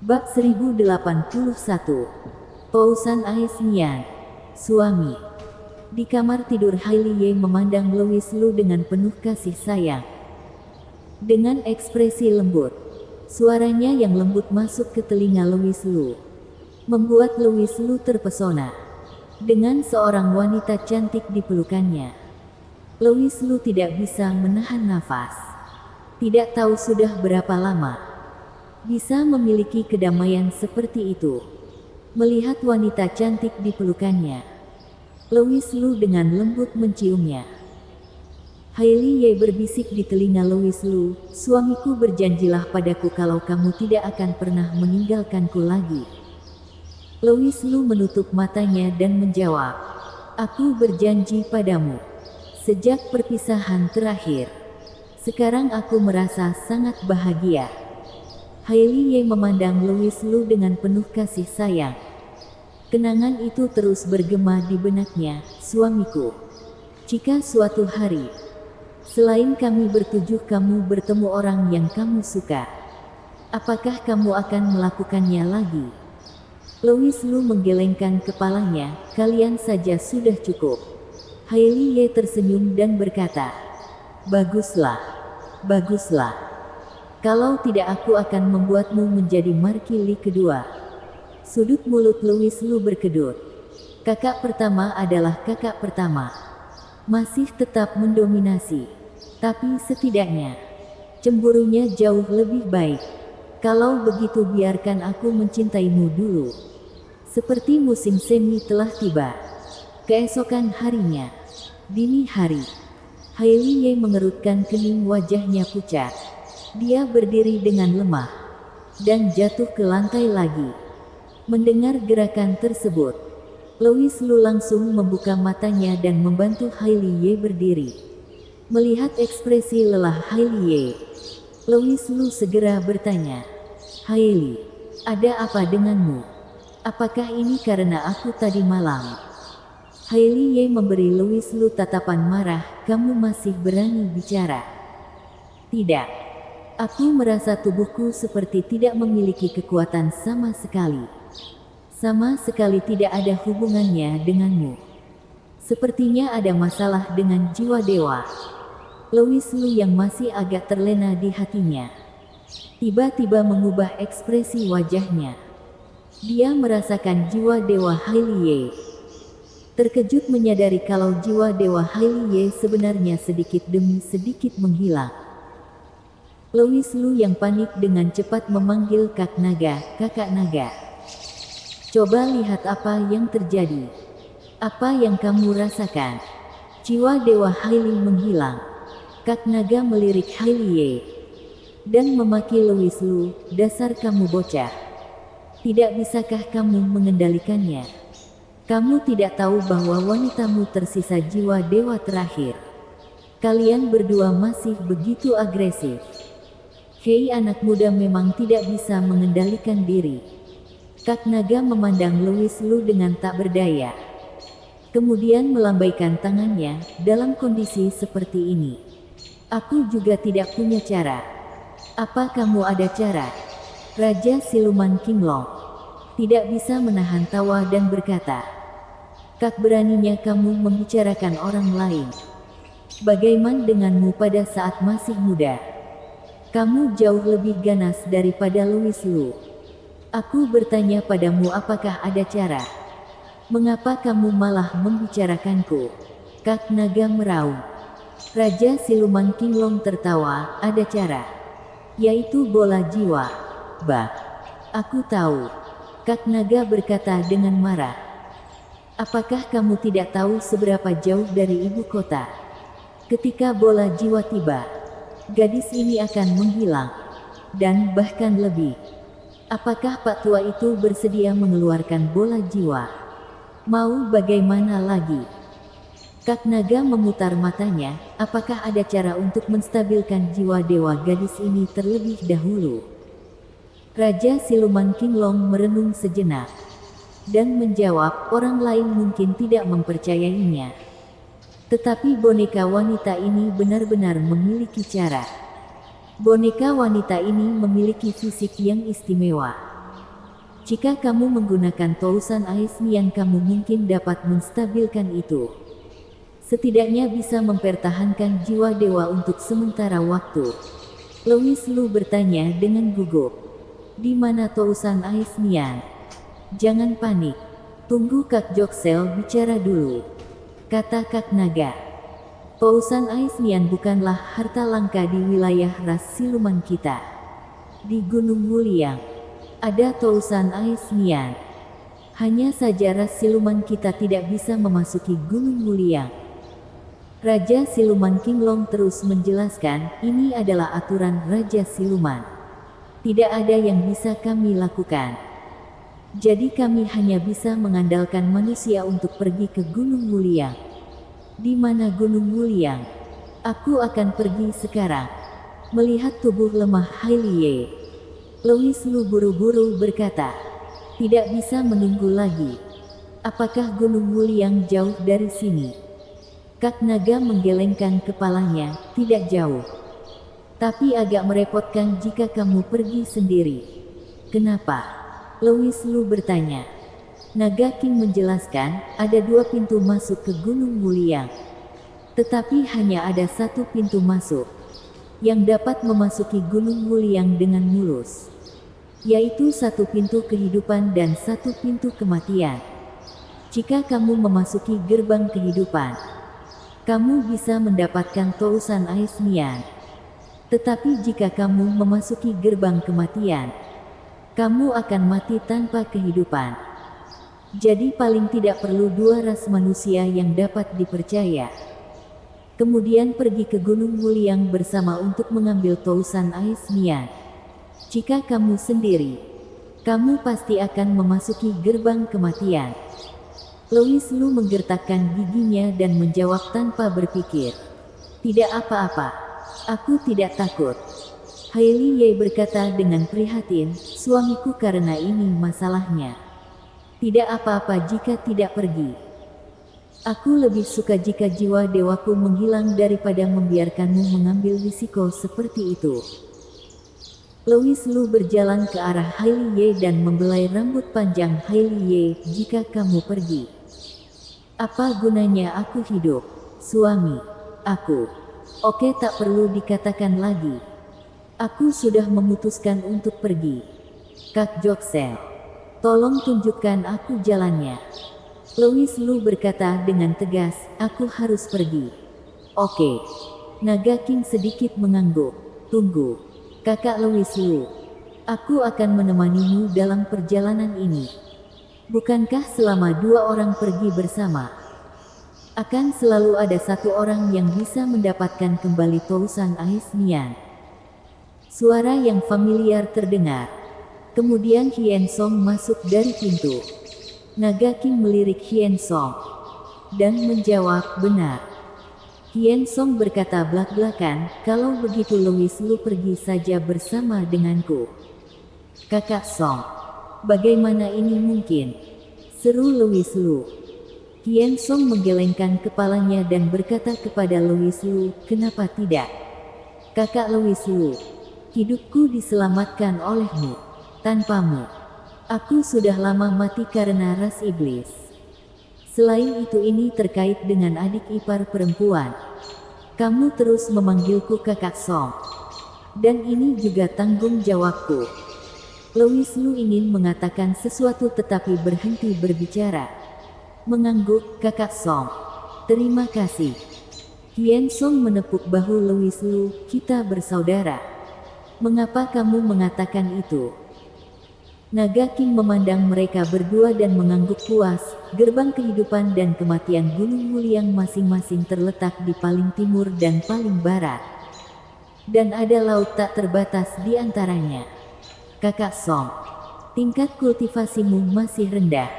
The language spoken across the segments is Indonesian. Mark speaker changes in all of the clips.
Speaker 1: Bab 1081. Pousan Aesnian. Suami. Di kamar tidur Hailey Ye memandang Louis Lu dengan penuh kasih sayang. Dengan ekspresi lembut, suaranya yang lembut masuk ke telinga Louis Lu, membuat Louis Lu terpesona dengan seorang wanita cantik di pelukannya. Louis Lu tidak bisa menahan nafas. Tidak tahu sudah berapa lama bisa memiliki kedamaian seperti itu. Melihat wanita cantik di pelukannya, Louis Lu dengan lembut menciumnya. Hailey Ye berbisik di telinga Louis Lu, "Suamiku, berjanjilah padaku kalau kamu tidak akan pernah meninggalkanku lagi." Louis Lu menutup matanya dan menjawab, "Aku berjanji padamu. Sejak perpisahan terakhir, sekarang aku merasa sangat bahagia." Hailey Ye memandang Louis Lu dengan penuh kasih sayang. Kenangan itu terus bergema di benaknya, "Suamiku, jika suatu hari, selain kami bertujuh, kamu bertemu orang yang kamu suka, apakah kamu akan melakukannya lagi?" Louis Lu menggelengkan kepalanya, "Kalian saja sudah cukup." Hailey Ye tersenyum dan berkata, "Baguslah, baguslah. Kalau tidak, aku akan membuatmu menjadi markili kedua." Sudut mulut Louis Lu berkedut. Kakak pertama adalah kakak pertama. Masih tetap mendominasi. Tapi setidaknya, cemburunya jauh lebih baik. Kalau begitu, biarkan aku mencintaimu dulu. Seperti musim semi telah tiba. Keesokan harinya, dini hari, Hailey Ye mengerutkan kening, wajahnya pucat. Dia berdiri dengan lemah dan jatuh ke lantai lagi. Mendengar gerakan tersebut, Louis Lu langsung membuka matanya dan membantu Hailey Ye berdiri. Melihat ekspresi lelah Hailey Ye, Louis Lu segera bertanya, "Hailey, ada apa denganmu? Apakah ini karena aku tadi malam?" Hailey Ye memberi Louis Lu tatapan marah, "Kamu masih berani bicara?" "Tidak. Aku merasa tubuhku seperti tidak memiliki kekuatan sama sekali. Sama sekali tidak ada hubungannya denganmu. Sepertinya ada masalah dengan jiwa dewa." Louis Lu yang masih agak terlena di hatinya, tiba-tiba mengubah ekspresi wajahnya. Dia merasakan jiwa dewa Hailey Ye. Terkejut menyadari kalau jiwa dewa Hailey Ye sebenarnya sedikit demi sedikit menghilang. Louis Lu yang panik dengan cepat memanggil Kak Naga, "Kakak Naga. Coba lihat apa yang terjadi. Apa yang kamu rasakan?" Jiwa dewa Hailey menghilang. Kak Naga melirik Hailey Ye dan memaki Louis Lu, "Dasar kamu bocah. Tidak bisakah kamu mengendalikannya? Kamu tidak tahu bahwa wanitamu tersisa jiwa dewa terakhir. Kalian berdua masih begitu agresif. Hei, anak muda memang tidak bisa mengendalikan diri." Kak Naga memandang Louis Lu dengan tak berdaya. Kemudian melambaikan tangannya, "Dalam kondisi seperti ini, aku juga tidak punya cara." "Apa kamu ada cara?" Raja Siluman Qinglong tidak bisa menahan tawa dan berkata, "Kak, beraninya kamu membicarakan orang lain. Bagaimana denganmu pada saat masih muda? Kamu jauh lebih ganas daripada Louis Lu. Aku bertanya padamu, apakah ada cara? Mengapa kamu malah membicarakanku?" Kak Naga meraung. Raja Siluman Qinglong tertawa, "Ada cara. Yaitu bola jiwa." "Bah, aku tahu." Kak Naga berkata dengan marah. "Apakah kamu tidak tahu seberapa jauh dari ibu kota? Ketika bola jiwa tiba, gadis ini akan menghilang. Dan bahkan lebih. Apakah Pak Tua itu bersedia mengeluarkan bola jiwa? Mau bagaimana lagi?" Kak Naga memutar matanya, "Apakah ada cara untuk menstabilkan jiwa dewa gadis ini terlebih dahulu?" Raja Siluman Qinglong merenung sejenak dan menjawab, "Orang lain mungkin tidak mempercayainya. Tetapi boneka wanita ini benar-benar memiliki cara. Boneka wanita ini memiliki fisik yang istimewa. Jika kamu menggunakan Tousan Aismian, kamu mungkin dapat menstabilkan itu. Setidaknya bisa mempertahankan jiwa dewa untuk sementara waktu. Louis Lu bertanya dengan gugup. Di mana Tousan Aismian? Jangan panik. Tunggu Kak Joksel bicara dulu, kata Kak Naga. Tousan Aismian bukanlah harta langka di wilayah ras siluman kita. Di Gunung Wuliang ada Tousan Aismian. Hanya saja ras siluman kita tidak bisa memasuki Gunung Wuliang. Raja Siluman Qinglong terus menjelaskan, ini adalah aturan Raja Siluman. Tidak ada yang bisa kami lakukan. Jadi kami hanya bisa mengandalkan manusia untuk pergi ke Gunung Wuliang. Di mana Gunung Wuliang? Aku akan pergi sekarang. Melihat tubuh lemah Hailie, Louis Lu buru-buru berkata, tidak bisa menunggu lagi. Apakah Gunung Wuliang jauh dari sini? Kak Naga menggelengkan kepalanya, tidak jauh. Tapi agak merepotkan jika kamu pergi sendiri. Kenapa? Louis Lu bertanya. Naga King menjelaskan, ada 2 pintu masuk ke Gunung Wuliang. Tetapi hanya ada 1 pintu masuk yang dapat memasuki Gunung Wuliang dengan mulus, yaitu 1 pintu kehidupan dan 1 pintu kematian. Jika kamu memasuki gerbang kehidupan, kamu bisa mendapatkan Tousan Aismian. Tetapi jika kamu memasuki gerbang kematian, kamu akan mati tanpa kehidupan. Jadi paling tidak perlu 2 ras manusia yang dapat dipercaya. Kemudian pergi ke Gunung Wuliang bersama untuk mengambil Tousan Aismian. Jika kamu sendiri, kamu pasti akan memasuki gerbang kematian. Louis Lu menggertakkan giginya dan menjawab tanpa berpikir. Tidak apa-apa. Aku tidak takut. Hailie berkata dengan prihatin, suamiku, karena ini masalahnya. Tidak apa-apa jika tidak pergi. Aku lebih suka jika jiwa dewaku menghilang daripada membiarkanmu mengambil risiko seperti itu. Louis Lu berjalan ke arah Hailie dan membelai rambut panjang Hailie. Jika kamu pergi, apa gunanya aku hidup? Suami aku. Oke, tak perlu dikatakan lagi. Aku sudah memutuskan untuk pergi. Kak Joksel, tolong tunjukkan aku jalannya. Louis Lu berkata dengan tegas, aku harus pergi. Oke. Naga King sedikit mengangguk. Tunggu. Kakak Louis Lu. Aku akan menemanimu dalam perjalanan ini. Bukankah selama 2 orang pergi bersama, akan selalu ada 1 orang yang bisa mendapatkan kembali Tousan Aismian? Suara yang familiar terdengar. Kemudian Hien Song masuk dari pintu. Naga King melirik Hien Song dan menjawab, benar. Hien Song berkata belak-belakan, kalau begitu Louis Lu pergi saja bersama denganku. Kakak Song, bagaimana ini mungkin? Seru Louis Lu. Hien Song menggelengkan kepalanya dan berkata kepada Louis Lu, kenapa tidak? Kakak Louis Lu, hidupku diselamatkan olehmu. Tanpamu, aku sudah lama mati karena ras iblis. Selain itu, ini terkait dengan adik ipar perempuan. Kamu terus memanggilku Kakak Song. Dan ini juga tanggung jawabku. Louis Lu ingin mengatakan sesuatu tetapi berhenti berbicara. Mengangguk, Kakak Song. Terima kasih. Hien Song menepuk bahu Louis Lu, kita bersaudara. Mengapa kamu mengatakan itu? Naga King memandang mereka berdua dan mengangguk puas. Gerbang kehidupan dan kematian Gunung Wuliang masing-masing terletak di paling timur dan paling barat. Dan ada laut tak terbatas di antaranya. Kakak Song, tingkat kultivasimu masih rendah.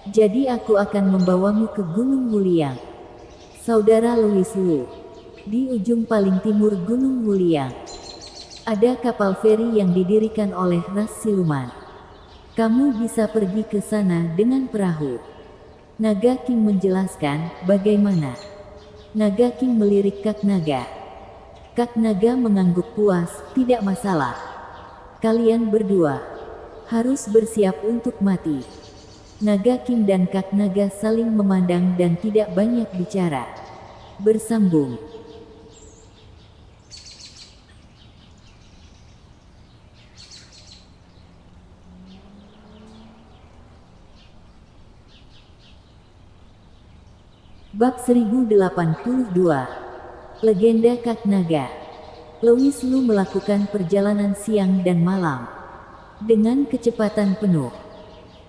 Speaker 1: Jadi aku akan membawamu ke Gunung Wuliang. Saudara Louis Lu, di ujung paling timur Gunung Wuliang, ada kapal feri yang didirikan oleh ras siluman. Kamu bisa pergi ke sana dengan perahu. Naga King menjelaskan, bagaimana? Naga King melirik Kak Naga. Kak Naga mengangguk puas, tidak masalah. Kalian berdua harus bersiap untuk mati. Naga King dan Kak Naga saling memandang dan tidak banyak bicara. Bersambung. Bab 1082. Legenda Kak Naga. Louis Lu melakukan perjalanan siang dan malam dengan kecepatan penuh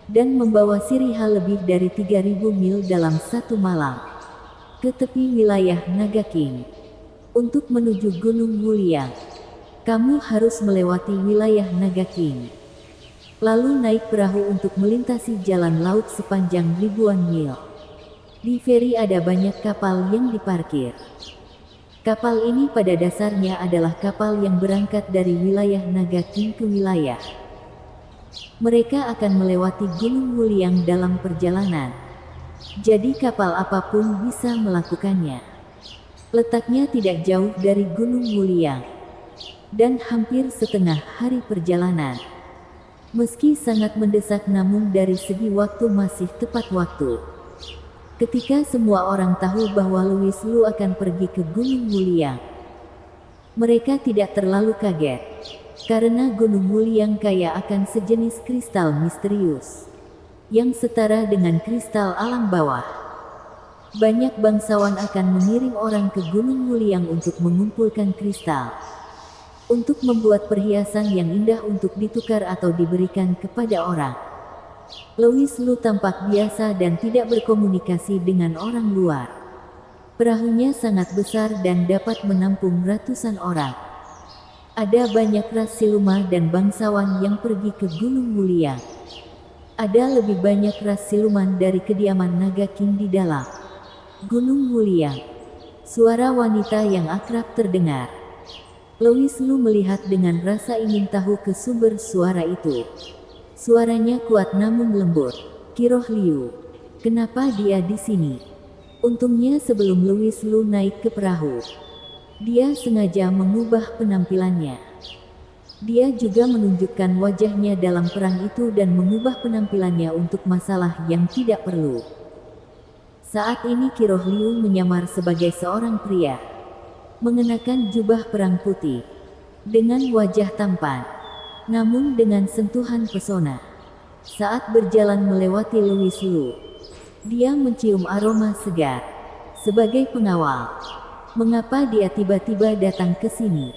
Speaker 1: dan membawa Siriha lebih dari 3000 mil dalam satu malam ke tepi wilayah Naga King. Untuk menuju Gunung Wuliang, kamu harus melewati wilayah Naga King, lalu naik perahu untuk melintasi jalan laut sepanjang ribuan mil. Di feri ada banyak kapal yang diparkir. Kapal ini pada dasarnya adalah kapal yang berangkat dari wilayah Naga King ke wilayah. Mereka akan melewati Gunung Wuliang dalam perjalanan. Jadi kapal apapun bisa melakukannya. Letaknya tidak jauh dari Gunung Wuliang dan hampir setengah hari perjalanan. Meski sangat mendesak, namun dari segi waktu masih tepat waktu. Ketika semua orang tahu bahwa Louis Lu akan pergi ke Gunung Wuliang, mereka tidak terlalu kaget, karena Gunung Wuliang kaya akan sejenis kristal misterius, yang setara dengan kristal alam bawah. Banyak bangsawan akan mengirim orang ke Gunung Wuliang untuk mengumpulkan kristal, untuk membuat perhiasan yang indah untuk ditukar atau diberikan kepada orang. Louis Lu tampak biasa dan tidak berkomunikasi dengan orang luar. Perahunya sangat besar dan dapat menampung ratusan orang. Ada banyak ras siluman dan bangsawan yang pergi ke Gunung Wuliang. Ada lebih banyak ras siluman dari kediaman Naga King di dalam Gunung Wuliang. Suara wanita yang akrab terdengar. Louis Lu melihat dengan rasa ingin tahu ke sumber suara itu. Suaranya kuat namun lembut. Kiroh Liu. Kenapa dia di sini? Untungnya sebelum Louis Lu naik ke perahu, dia sengaja mengubah penampilannya. Dia juga menunjukkan wajahnya dalam perang itu dan mengubah penampilannya untuk masalah yang tidak perlu. Saat ini Kiroh Liu menyamar sebagai seorang pria, mengenakan jubah perang putih, dengan wajah tampan, namun dengan sentuhan pesona. Saat berjalan melewati Louis Lu, dia mencium aroma segar. Sebagai pengawal, mengapa dia tiba-tiba datang ke sini?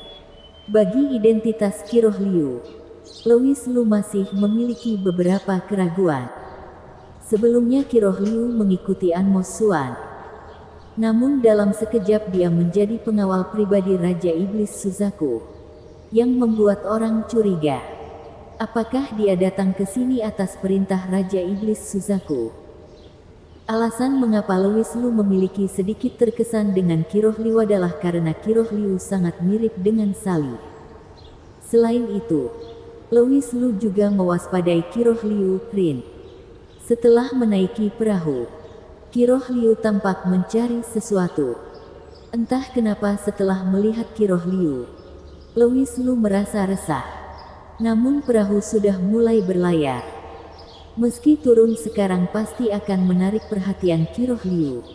Speaker 1: Bagi identitas Kiroh Liu, Louis Lu masih memiliki beberapa keraguan. Sebelumnya Kiroh Liu mengikuti An Mo Xuan, namun dalam sekejap dia menjadi pengawal pribadi Raja Iblis Suzaku, yang membuat orang curiga. Apakah dia datang ke sini atas perintah Raja Iblis Suzaku? Alasan mengapa Louis Lu memiliki sedikit terkesan dengan Kiroh Liu adalah karena Kiroh Liu sangat mirip dengan Sali. Selain itu, Louis Lu juga mewaspadai Kiroh Liu Prin. Setelah menaiki perahu, Kiroh Liu tampak mencari sesuatu. Entah kenapa setelah melihat Kiroh Liu, Louis Lu merasa resah. Namun perahu sudah mulai berlayar. Meski turun sekarang pasti akan menarik perhatian Kiroh Liu.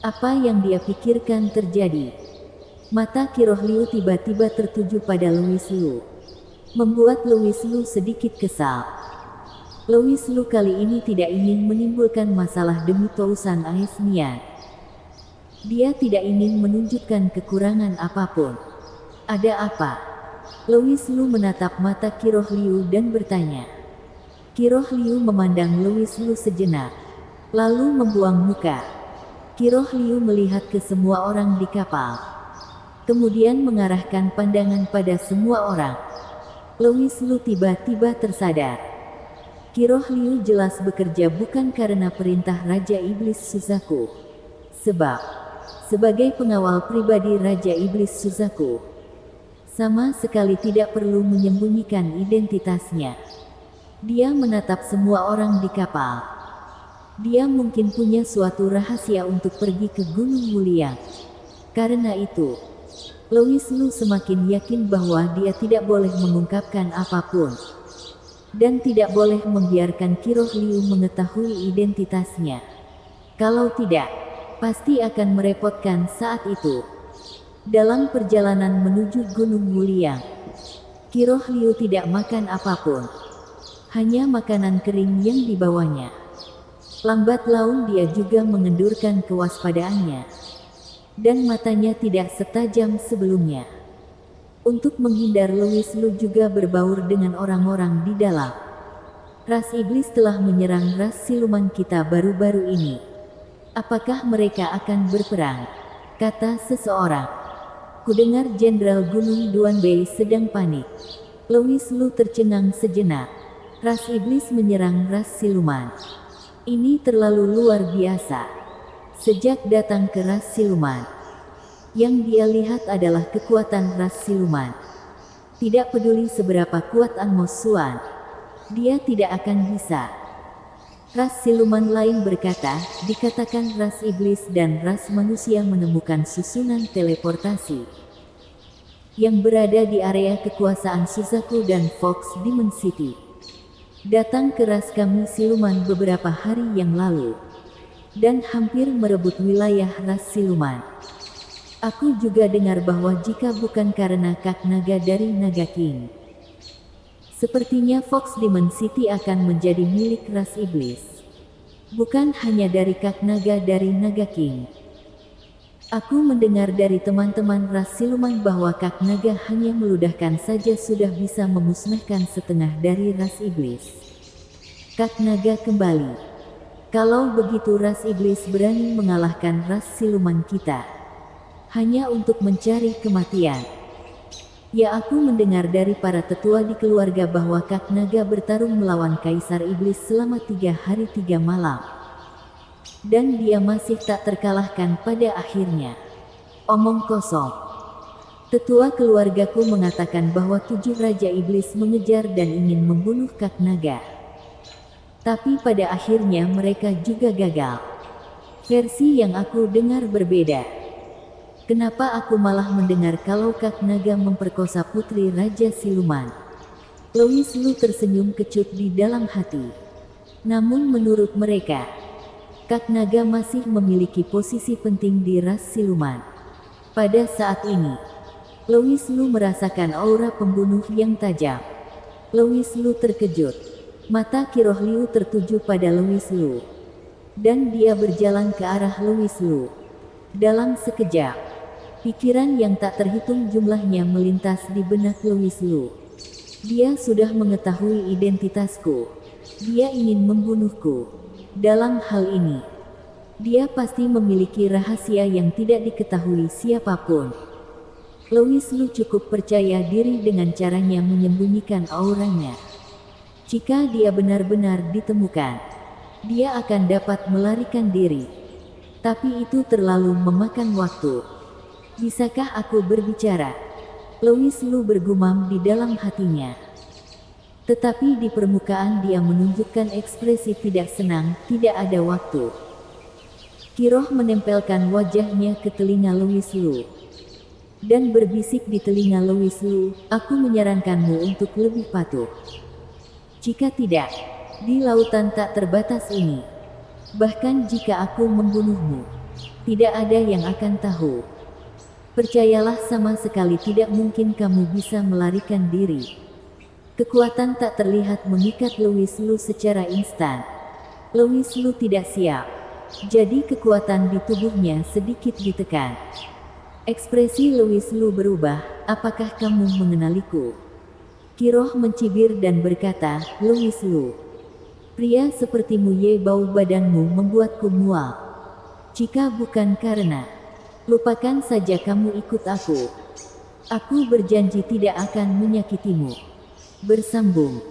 Speaker 1: Apa yang dia pikirkan terjadi? Mata Kiroh Liu tiba-tiba tertuju pada Louis Lu, membuat Louis Lu sedikit kesal. Louis Lu kali ini tidak ingin menimbulkan masalah demi Tousan Aesnian. Dia tidak ingin menunjukkan kekurangan apapun. Ada apa? Louis Lu menatap mata Kiroh Liu dan bertanya. Kiroh Liu memandang Louis Lu sejenak, lalu membuang muka. Kiroh Liu melihat ke semua orang di kapal, kemudian mengarahkan pandangan pada semua orang. Louis Lu tiba-tiba tersadar. Kiroh Liu jelas bekerja bukan karena perintah Raja Iblis Suzaku. Sebab, sebagai pengawal pribadi Raja Iblis Suzaku, sama sekali tidak perlu menyembunyikan identitasnya. Dia menatap semua orang di kapal. Dia mungkin punya suatu rahasia untuk pergi ke Gunung Wuliang. Karena itu, Louis Lu semakin yakin bahwa dia tidak boleh mengungkapkan apapun. dan tidak boleh membiarkan Kiroh Liu mengetahui identitasnya. Kalau tidak, pasti akan merepotkan saat itu. Dalam perjalanan menuju Gunung Wuliang, Kiroh Liu tidak makan apapun, hanya makanan kering yang dibawanya. Lambat laun dia juga mengendurkan kewaspadaannya, dan matanya tidak setajam sebelumnya. Untuk menghindar, Louis Lu juga berbaur dengan orang-orang di dalam. Ras iblis telah menyerang ras siluman kita baru-baru ini. Apakah mereka akan berperang? Kata seseorang. Kudengar Jenderal Gunung Duanbei sedang panik. Louis Lu tercengang sejenak. Ras iblis menyerang ras siluman. Ini terlalu luar biasa. Sejak datang ke ras siluman, yang dia lihat adalah kekuatan ras siluman. Tidak peduli seberapa kuat An Mo Xuan, dia tidak akan bisa. Ras siluman lain berkata, dikatakan ras iblis dan ras manusia menemukan susunan teleportasi yang berada di area kekuasaan Suzaku dan Fox Demon City. Datang ke ras kami siluman beberapa hari yang lalu, dan hampir merebut wilayah ras siluman. Aku juga dengar bahwa jika bukan karena Kak Naga dari Naga King, sepertinya Fox Demon City akan menjadi milik ras iblis. Bukan hanya dari Kak Naga dari Naga King. Aku mendengar dari teman-teman ras siluman bahwa Kak Naga hanya meludahkan saja sudah bisa memusnahkan setengah dari ras iblis. Kak Naga kembali. Kalau begitu ras iblis berani mengalahkan ras siluman kita hanya untuk mencari kematian. Ya, aku mendengar dari para tetua di keluarga bahwa Kak Naga bertarung melawan Kaisar Iblis selama 3 hari 3 malam. Dan dia masih tak terkalahkan pada akhirnya. Omong kosong. Tetua keluargaku mengatakan bahwa 7 Raja Iblis mengejar dan ingin membunuh Kak Naga. Tapi pada akhirnya mereka juga gagal. Versi yang aku dengar berbeda. Kenapa aku malah mendengar kalau Kak Naga memperkosa putri Raja Siluman? Louis Lu tersenyum kecut di dalam hati. Namun menurut mereka, Kak Naga masih memiliki posisi penting di ras siluman. Pada saat ini, Louis Lu merasakan aura pembunuh yang tajam. Louis Lu terkejut. Mata Kiroh Liu tertuju pada Louis Lu, dan dia berjalan ke arah Louis Lu. Dalam sekejap, pikiran yang tak terhitung jumlahnya melintas di benak Louis Lu. Dia sudah mengetahui identitasku. Dia ingin membunuhku. Dalam hal ini, dia pasti memiliki rahasia yang tidak diketahui siapapun. Louis Lu cukup percaya diri dengan caranya menyembunyikan auranya. Jika dia benar-benar ditemukan, dia akan dapat melarikan diri. Tapi itu terlalu memakan waktu. Bisakah aku berbicara? Louis Lu bergumam di dalam hatinya. Tetapi di permukaan dia menunjukkan ekspresi tidak senang. Tidak ada waktu. Kiroh menempelkan wajahnya ke telinga Louis Lu dan berbisik di telinga Louis Lu, aku menyarankanmu untuk lebih patuh. Jika tidak, di lautan tak terbatas ini, bahkan jika aku membunuhmu, tidak ada yang akan tahu. Percayalah, sama sekali tidak mungkin kamu bisa melarikan diri. Kekuatan tak terlihat mengikat Louis Lu secara instan. Louis Lu tidak siap, jadi kekuatan di tubuhnya sedikit ditekan. Ekspresi Louis Lu berubah. Apakah kamu mengenaliku? Kiroh mencibir dan berkata, Louis Lu, pria sepertimu, ye, bau badanmu membuatku mual. Jika bukan karena, lupakan saja kamu ikut aku. Aku berjanji tidak akan menyakitimu. Bersambung.